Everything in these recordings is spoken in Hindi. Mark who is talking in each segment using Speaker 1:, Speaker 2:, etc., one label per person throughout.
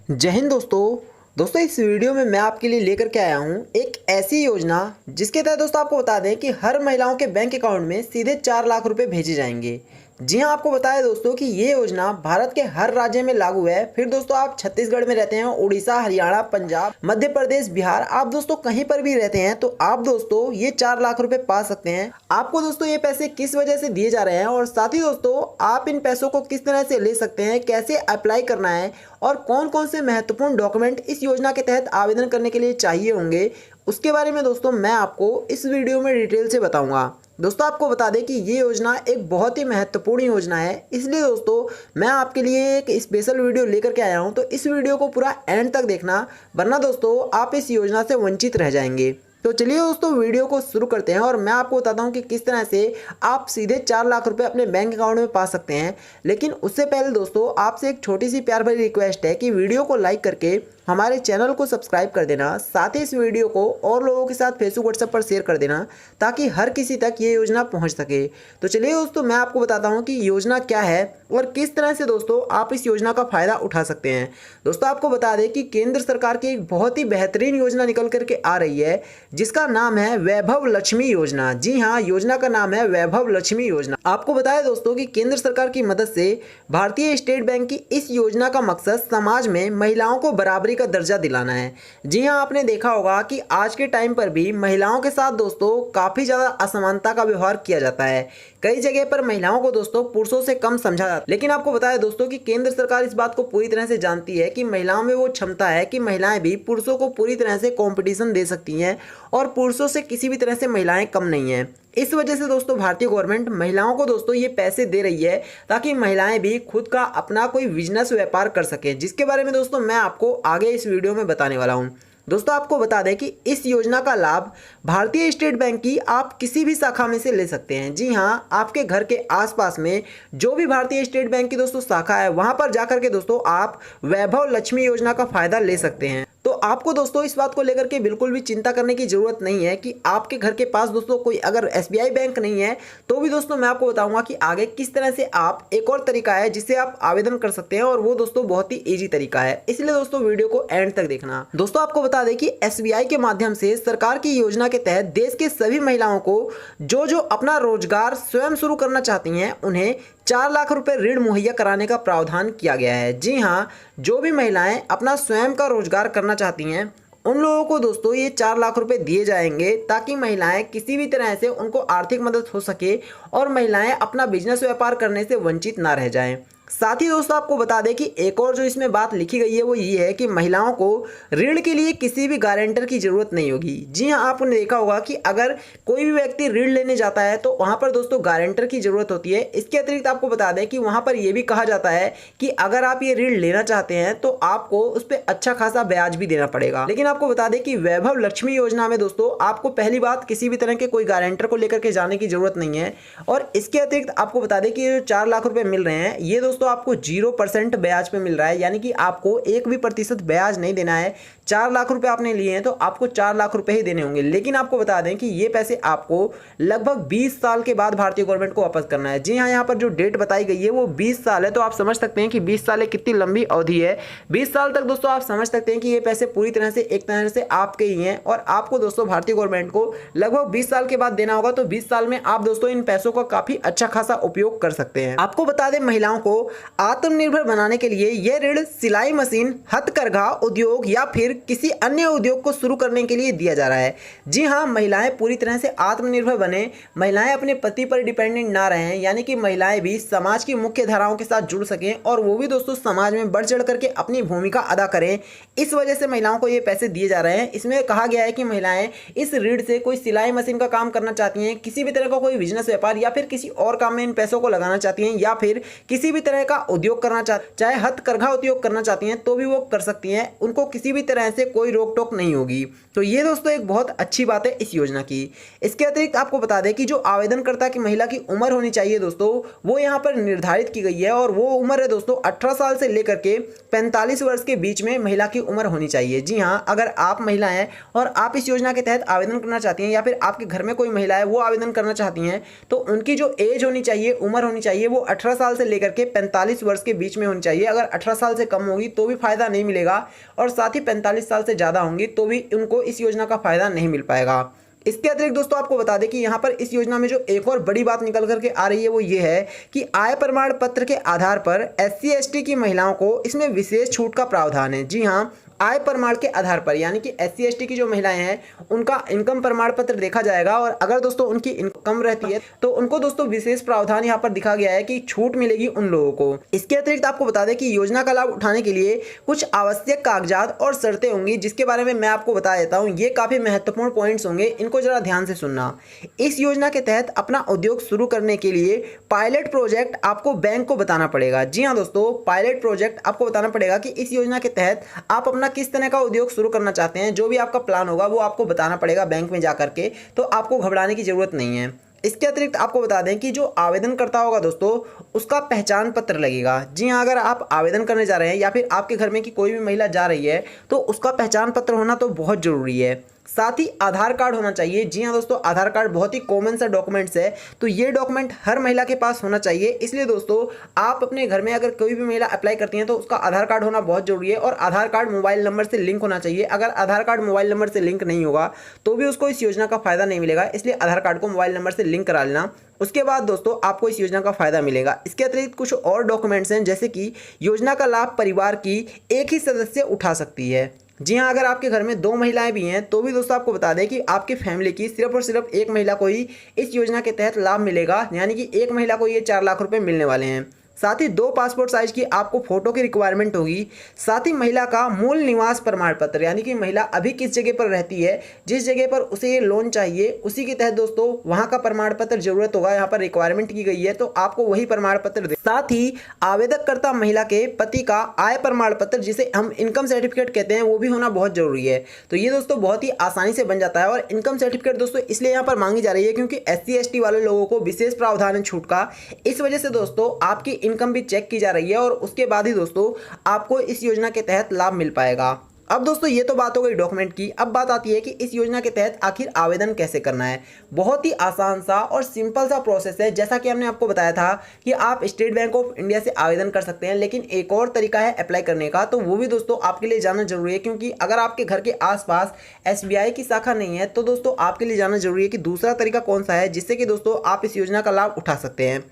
Speaker 1: जय हिंद दोस्तों इस वीडियो में मैं आपके लिए लेकर के आया हूं एक ऐसी योजना जिसके तहत दोस्तों आपको बता दें कि हर महिलाओं के बैंक अकाउंट में सीधे 4 लाख रुपए भेजे जाएंगे। जी हां, आपको बताया दोस्तों कि ये योजना भारत के हर राज्य में लागू है। फिर दोस्तों आप छत्तीसगढ़ में रहते हैं, उड़ीसा, हरियाणा, पंजाब, मध्य प्रदेश, बिहार, आप दोस्तों कहीं पर भी रहते हैं तो आप दोस्तों ये 4 लाख रुपए पा सकते हैं। आपको दोस्तों ये पैसे किस वजह से दिए जा रहे हैं और साथ ही दोस्तों आप इन पैसों को किस तरह से ले सकते हैं, कैसे अप्लाई करना है और कौन कौन से महत्वपूर्ण डॉक्यूमेंट इस योजना के तहत आवेदन करने के लिए चाहिए होंगे, उसके बारे में दोस्तों मैं आपको इस वीडियो में डिटेल से बताऊंगा। दोस्तों आपको बता दें कि ये योजना एक बहुत ही महत्वपूर्ण योजना है, इसलिए दोस्तों मैं आपके लिए एक स्पेशल वीडियो लेकर के आया हूं। तो इस वीडियो को पूरा एंड तक देखना, वरना दोस्तों आप इस योजना से वंचित रह जाएंगे। तो चलिए दोस्तों वीडियो को शुरू करते हैं और मैं आपको बताता हूं कि किस तरह से आप सीधे 4 लाख रुपए अपने बैंक अकाउंट में पा सकते हैं। लेकिन उससे पहले दोस्तों आपसे एक छोटी सी प्यार भरी रिक्वेस्ट है कि वीडियो को लाइक करके हमारे चैनल को सब्सक्राइब कर देना, साथ ही इस वीडियो को और लोगों के साथ फेसबुक व्हाट्सएप पर शेयर कर देना ताकि हर किसी तक ये योजना पहुंच सके। तो चलिए दोस्तों मैं आपको बताता हूं कि योजना क्या है और किस तरह से दोस्तों आप इस योजना का फायदा उठा सकते हैं। दोस्तों आपको बता दें कि केंद्र सरकार की एक बहुत ही बेहतरीन योजना निकल करके आ रही है जिसका नाम है वैभव लक्ष्मी योजना। जी हाँ, योजना का नाम है वैभव लक्ष्मी योजना। आपको बताया दोस्तों कि केंद्र सरकार की मदद से भारतीय स्टेट बैंक की इस योजना का मकसद समाज में महिलाओं को बराबरी का दर्जा दिलाना है। जी हाँ, आपने देखा होगा कि आज के टाइम पर भी महिलाओं के साथ दोस्तों काफी ज्यादा असमानता का व्यवहार किया जाता है। कई जगह पर महिलाओं को दोस्तों पुरुषों से कम समझा जाता है। लेकिन आपको बताया दोस्तों कि केंद्र सरकार इस बात को पूरी तरह से जानती है कि महिलाओं में वो क्षमता है कि महिलाएं भी पुरुषों को पूरी तरह से कंपटीशन दे सकती हैं और पुरुषों से किसी भी तरह से महिलाएं कम नहीं हैं। इस वजह से दोस्तों भारतीय गवर्नमेंट महिलाओं को दोस्तों ये पैसे दे रही है ताकि महिलाएं भी खुद का अपना कोई बिजनेस व्यापार कर सकें, जिसके बारे में दोस्तों मैं आपको आगे इस वीडियो में बताने वाला हूं। दोस्तों आपको बता दें कि इस योजना का लाभ भारतीय स्टेट बैंक की आप किसी भी शाखा में से ले सकते हैं। जी हाँ, आपके घर के आसपास में जो भी भारतीय स्टेट बैंक की दोस्तों शाखा है वहां पर जाकर के दोस्तों आप वैभव लक्ष्मी योजना का फायदा ले सकते हैं। तो आपको दोस्तों इस बात को लेकर के बिल्कुल भी चिंता करने की जरूरत नहीं है कि आपके घर के पास दोस्तों कोई अगर एसबीआई बैंक नहीं है तो भी दोस्तों मैं आपको बताऊंगा कि आगे किस तरह से आप एक और तरीका है जिससे आप आवेदन कर सकते हैं और वो दोस्तों बहुत ही इजी तरीका है। इसलिए दोस्तों वीडियो को एंड तक देखना। दोस्तों आपको बता दें कि एसबीआई के माध्यम से सरकार की योजना के तहत देश के सभी महिलाओं को जो अपना रोजगार स्वयं शुरू करना चाहती हैं उन्हें 4 लाख रुपए ऋण मुहैया कराने का प्रावधान किया गया है। जी हाँ, जो भी महिलाएं अपना स्वयं का रोजगार करना चाहती हैं उन लोगों को दोस्तों ये 4 लाख रुपए दिए जाएंगे ताकि महिलाएं किसी भी तरह से उनको आर्थिक मदद हो सके और महिलाएं अपना बिजनेस व्यापार करने से वंचित ना रह जाएं। साथ ही दोस्तों आपको बता दें कि एक और जो इसमें बात लिखी गई है वो ये है कि महिलाओं को ऋण के लिए किसी भी गारंटर की जरूरत नहीं होगी। जी हाँ, आपने देखा होगा कि अगर कोई भी व्यक्ति ऋण लेने जाता है तो वहां पर दोस्तों गारंटर की जरूरत होती है। इसके अतिरिक्त आपको बता दें कि वहां पर यह भी कहा जाता है कि अगर आप ये ऋण लेना चाहते हैं तो आपको उस पर अच्छा खासा ब्याज भी देना पड़ेगा। लेकिन आपको बता दें कि वैभव लक्ष्मी योजना में दोस्तों आपको पहली बात किसी भी तरह के कोई गारंटर को लेकर के जाने की जरूरत नहीं है। और इसके अतिरिक्त आपको बता दें कि ये 4 लाख रुपए मिल रहे हैं ये दोस्तों आपको 0% ब्याज पे मिल रहा है, यानी कि आपको 1% ब्याज नहीं देना है। 4 लाख रुपए आपने लिए हैं तो आपको 4 लाख रुपए ही देने होंगे। लेकिन आपको बता दें कि ये पैसे आपको लगभग 20 साल के बाद भारतीय गवर्नमेंट को वापस करना है। जी हाँ, यहाँ पर जो डेट बताई गई है वो 20 साल है। तो आप समझ सकते हैं कि 20 साल कितनी लंबी अवधि है। 20 साल तक दोस्तों आप समझ सकते हैं कि ये पैसे पूरी तरह से एक तरह से आपके ही हैं और आपको दोस्तों भारतीय गवर्नमेंट को लगभग 20 साल के बाद देना होगा। तो 20 साल में आप दोस्तों इन पैसों का काफी अच्छा खासा उपयोग कर सकते हैं। आपको बता दें महिलाओं को आत्मनिर्भर बनाने के लिए यह ऋण सिलाई मशीन, हथकरघा उद्योग या फिर किसी अन्य उद्योग को शुरू करने के लिए दिया जा रहा है। जी हाँ, महिलाएं पूरी तरह से आत्मनिर्भर बने, महिलाएं अपने पति पर डिपेंडेंट ना रहें, यानी कि महिलाएं भी समाज की मुख्य धाराओं के साथ जुड़ सकें और वो भी दोस्तों समाज में बढ़ चढ़ करके अपनी भूमिका अदा करें। इस वजह से महिलाओं को ये पैसे दिए जा रहे हैं। इसमें कहा गया है कि महिलाएं इस ऋण से कोई सिलाई मशीन का काम करना चाहती हैं, किसी भी तरह का कोई बिजनेस व्यापार या फिर किसी और काम में इन पैसों को लगाना चाहती हैं या फिर किसी भी तरह का उद्योग करना चाहे हथकरघा उद्योग करना चाहती हैं तो भी वो कर सकती हैं। उनको किसी भी तरह से कोई रोक टोक नहीं होगी। तो ये दोस्तों एक बहुत अच्छी बात है इस योजना की। इसके अतिरिक्त आपको बता दें कि जो आवेदनकर्ता की महिला की उम्र होनी चाहिए दोस्तों वो यहाँ पर निर्धारित की गई है और वो उम्र है दोस्तों 18 साल से लेकर के 45 वर्ष के बीच में महिला की उम्र होनी चाहिए। जी हाँ, अगर आप महिला हैं और आप इस योजना के तहत आवेदन करना चाहती हैं या फिर आपके घर में कोई महिला है वो आवेदन करना चाहती हैं तो उनकी जो एज होनी चाहिए, उम्र होनी चाहिए वो 18 साल से लेकर के 45 वर्ष के बीच में होनी चाहिए। अगर 18 साल से कम होगी तो भी फ़ायदा नहीं मिलेगा और साथ ही 45 साल से ज़्यादा होंगी तो भी उनको इस योजना का फ़ायदा नहीं मिल पाएगा। इसके अतिरिक्त दोस्तों आपको बता दें कि यहाँ पर इस योजना में जो एक और बड़ी बात निकल करके आ रही है वो ये है कि आय प्रमाण पत्र के आधार पर SC ST की महिलाओं को इसमें विशेष छूट का प्रावधान है। जी हाँ, आय प्रमाण के आधार पर, यानी कि SC ST की जो महिलाएं हैं उनका इनकम प्रमाण पत्र देखा जाएगा और अगर दोस्तों उनकी इनकम रहती है तो उनको दोस्तों विशेष प्रावधान यहाँ पर दिखा गया है कि छूट मिलेगी उन लोगों को। इसके अतिरिक्त आपको बता दें कि योजना का लाभ उठाने के लिए कुछ आवश्यक कागजात और शर्तें होंगी, जिसके बारे में मैं आपको बता देता हूँ। ये काफ़ी महत्वपूर्ण पॉइंट्स होंगे, इनको जरा ध्यान से सुनना। इस योजना के तहत अपना उद्योग शुरू करने के लिए पायलट प्रोजेक्ट आपको बैंक को बताना पड़ेगा। जी हाँ दोस्तों, पायलट प्रोजेक्ट आपको बताना पड़ेगा कि इस योजना के तहत आप अपना किस तरह का उद्योग शुरू करना चाहते हैं। जो भी आपका प्लान होगा वो आपको बताना पड़ेगा बैंक में जाकर के, तो आपको घबराने की जरूरत नहीं है। इसके अतिरिक्त आपको बता दें कि जो आवेदन करता होगा दोस्तों उसका पहचान पत्र लगेगा। जी हाँ, अगर आप आवेदन करने जा रहे हैं या फिर आपके घर में की कोई भी महिला जा रही है तो उसका पहचान पत्र होना तो बहुत ज़रूरी है। साथ ही आधार कार्ड होना चाहिए। जी हाँ दोस्तों, आधार कार्ड बहुत ही कॉमन सा डॉक्यूमेंट्स है, तो ये डॉक्यूमेंट हर महिला के पास होना चाहिए। इसलिए दोस्तों आप अपने घर में अगर कोई भी महिला अप्लाई करती हैं तो उसका आधार कार्ड होना बहुत जरूरी है और आधार कार्ड मोबाइल नंबर से लिंक होना चाहिए। अगर आधार कार्ड मोबाइल नंबर से लिंक नहीं होगा तो भी उसको इस योजना का फायदा नहीं मिलेगा, इसलिए आधार कार्ड को मोबाइल नंबर से लिंक करा लेना। उसके बाद दोस्तों आपको इस योजना का फायदा मिलेगा। इसके अतिरिक्त कुछ और डॉक्यूमेंट्स हैं, जैसे कि योजना का लाभ परिवार की एक ही सदस्य उठा सकती है। जी हाँ, अगर आपके घर में 2 महिलाएं भी हैं तो भी दोस्तों आपको बता दें कि आपकी फैमिली की सिर्फ और सिर्फ एक महिला को ही इस योजना के तहत लाभ मिलेगा, यानी कि एक महिला को ये 4 लाख रुपए मिलने वाले हैं। साथ ही 2 पासपोर्ट साइज की आपको फोटो की रिक्वायरमेंट होगी। साथ ही महिला का मूल निवास प्रमाण पत्र, यानी कि महिला अभी किस जगह पर रहती है, जिस जगह पर उसे ये लोन चाहिए उसी के तहत दोस्तों वहां का प्रमाण पत्र जरूरत होगा। यहाँ पर रिक्वायरमेंट की गई है तो आपको वही प्रमाण पत्र दे। साथ ही आवेदककर्ता महिला के पति का आय प्रमाण पत्र, जिसे हम इनकम सर्टिफिकेट कहते हैं, वो भी होना बहुत जरूरी है। तो ये दोस्तों बहुत ही आसानी से बन जाता है और इनकम सर्टिफिकेट दोस्तों इसलिए यहाँ पर मांगी जा रही है क्योंकि SC ST वाले लोगों को विशेष प्रावधान है छूट का। इस वजह से दोस्तों आपकी इनकम भी चेक की जा रही है और उसके बाद ही दोस्तों आपको इस योजना के तहत लाभ मिल पाएगा। अब दोस्तों ये तो बात हो गई डॉक्यूमेंट की। अब बात आती है कि इस योजना के तहत आखिर आवेदन कैसे करना है। बहुत ही आसान सा और सिंपल सा प्रोसेस है। जैसा कि हमने आपको बताया था कि आप स्टेट बैंक ऑफ इंडिया से आवेदन कर सकते हैं, लेकिन एक और तरीका है अप्लाई करने का, तो वो भी दोस्तों आपके लिए जाना जरूरी है। क्योंकि अगर आपके घर के आसपास SBI की शाखा नहीं है तो दोस्तों आपके लिए जाना जरूरी है कि दूसरा तरीका कौन सा है जिससे कि दोस्तों आप इस योजना का लाभ उठा सकते हैं।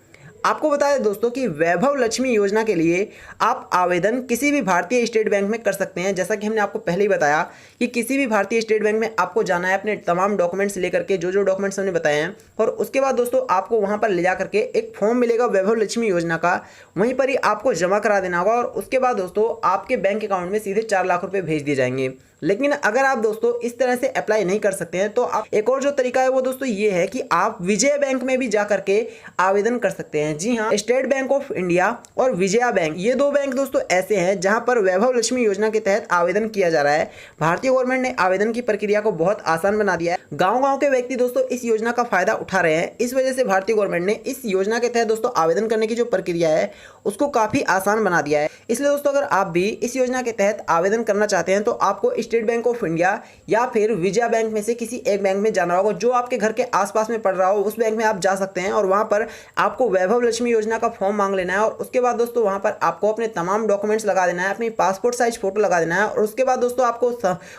Speaker 1: आपको बताया दोस्तों कि वैभव लक्ष्मी योजना के लिए आप आवेदन किसी भी भारतीय स्टेट बैंक में कर सकते हैं। जैसा कि हमने आपको पहले ही बताया कि किसी भी भारतीय स्टेट बैंक में आपको जाना है अपने तमाम डॉक्यूमेंट्स लेकर के, जो डॉक्यूमेंट्स हमने बताए हैं, और उसके बाद दोस्तों आपको वहां पर ले जा करके एक फॉर्म मिलेगा वैभव लक्ष्मी योजना का, वहीं पर ही आपको जमा करा देना होगा और उसके बाद दोस्तों आपके बैंक अकाउंट में सीधे 4 लाख रुपए भेज दिए जाएंगे। लेकिन अगर आप दोस्तों इस तरह से अप्लाई नहीं कर सकते हैं तो आप एक और जो तरीका है वो दोस्तों ये है कि आप विजय बैंक में भी जा करके आवेदन कर सकते हैं। जी हाँ, स्टेट बैंक ऑफ इंडिया और विजया बैंक, ये 2 बैंक दोस्तों ऐसे हैं जहां पर वैभव लक्ष्मी योजना के तहत आवेदन किया जा रहा है। भारतीय गवर्नमेंट ने आवेदन की प्रक्रिया को बहुत आसान बना दिया है। गाँव के व्यक्ति दोस्तों इस योजना का फायदा उठा रहे हैं। इस वजह से भारतीय गवर्नमेंट ने इस योजना के तहत दोस्तों आवेदन करने की जो प्रक्रिया है उसको काफी आसान बना दिया है। इसलिए दोस्तों अगर आप भी इस योजना के तहत आवेदन करना चाहते हैं तो आपको स्टेट बैंक ऑफ इंडिया या फिर विजया बैंक में से किसी एक बैंक में जाना होगा। जो आपके घर के आसपास में पड़ रहा हो उस बैंक में आप जा सकते हैं और वहां पर आपको वैभव लक्ष्मी योजना का फॉर्म मांग लेना है और उसके बाद दोस्तों वहां पर आपको अपने तमाम डॉक्यूमेंट्स लगा देना है, अपनी पासपोर्ट साइज फोटो लगा देना है और उसके बाद दोस्तों आपको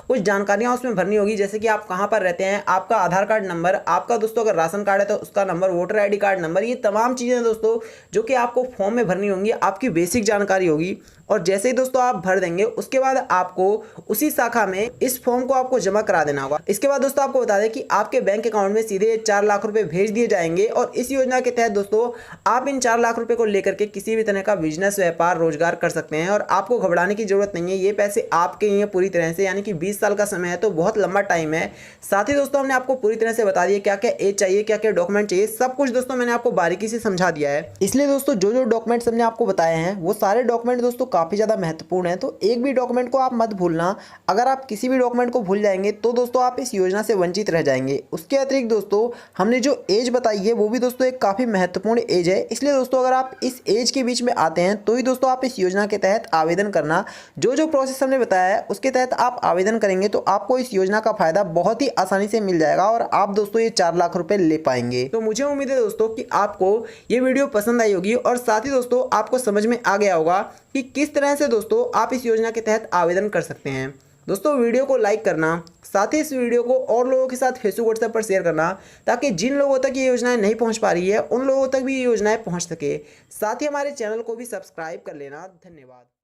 Speaker 1: कुछ जानकारियां उसमें भरनी होगी, जैसे कि आप कहां पर रहते हैं, आपका आधार कार्ड नंबर, आपका दोस्तों अगर राशन कार्ड है तो उसका number, voter ID card number, ये तमाम चीजें दोस्तों जो कि आपको फॉर्म में भरनी होंगी, आपकी बेसिक जानकारी होगी। और जैसे ही दोस्तों आप भर देंगे उसके बाद आपको उसी शाखा में इस फॉर्म को आपको जमा करा देना होगा। इसके बाद दोस्तों आपको बता दें कि आपके बैंक अकाउंट में सीधे 4 लाख रुपए भेज दिए जाएंगे और इस योजना के तहत दोस्तों आप इन 4 लाख रुपए को लेकर के किसी भी तरह का बिजनेस, व्यापार, रोजगार कर सकते हैं और आपको घबराने की जरूरत नहीं है। ये पैसे आपके ही हैं पूरी तरह से, यानी कि 20 साल का समय है तो बहुत लंबा टाइम है। साथ ही दोस्तों हमने आपको पूरी तरह से बता दिया क्या क्या एज चाहिए, क्या क्या डॉक्यूमेंट चाहिए, सब कुछ दोस्तों मैंने आपको बारीकी से समझा दिया है। इसलिए दोस्तों जो डॉक्यूमेंट्स हमने आपको बताए हैं वो सारे डॉक्यूमेंट दोस्तों काफ़ी ज़्यादा महत्वपूर्ण है, तो एक भी डॉक्यूमेंट को आप मत भूलना। अगर आप किसी भी डॉक्यूमेंट को भूल जाएंगे तो दोस्तों आप इस योजना से वंचित रह जाएंगे। उसके अतिरिक्त दोस्तों हमने जो एज बताई है वो भी दोस्तों एक काफ़ी महत्वपूर्ण एज है, इसलिए दोस्तों अगर आप इस एज के बीच में आते हैं तो ही दोस्तों आप इस योजना के तहत आवेदन करना। जो प्रोसेस हमने बताया है उसके तहत आप आवेदन करेंगे तो आपको इस योजना का फायदा बहुत ही आसानी से मिल जाएगा और आप दोस्तों ये 4 लाख रुपए ले पाएंगे। तो मुझे उम्मीद है दोस्तों कि आपको ये वीडियो पसंद आई होगी और साथ ही दोस्तों आपको समझ में आ गया होगा कि किस तरह से दोस्तों आप इस योजना के तहत आवेदन कर सकते हैं। दोस्तों वीडियो को लाइक करना, साथ ही इस वीडियो को और लोगों के साथ फेसबुक व्हाट्सएप पर शेयर करना, ताकि जिन लोगों तक ये योजनाएं नहीं पहुंच पा रही है उन लोगों तक भी ये योजनाएं पहुंच सके। साथ ही हमारे चैनल को भी सब्सक्राइब कर लेना। धन्यवाद।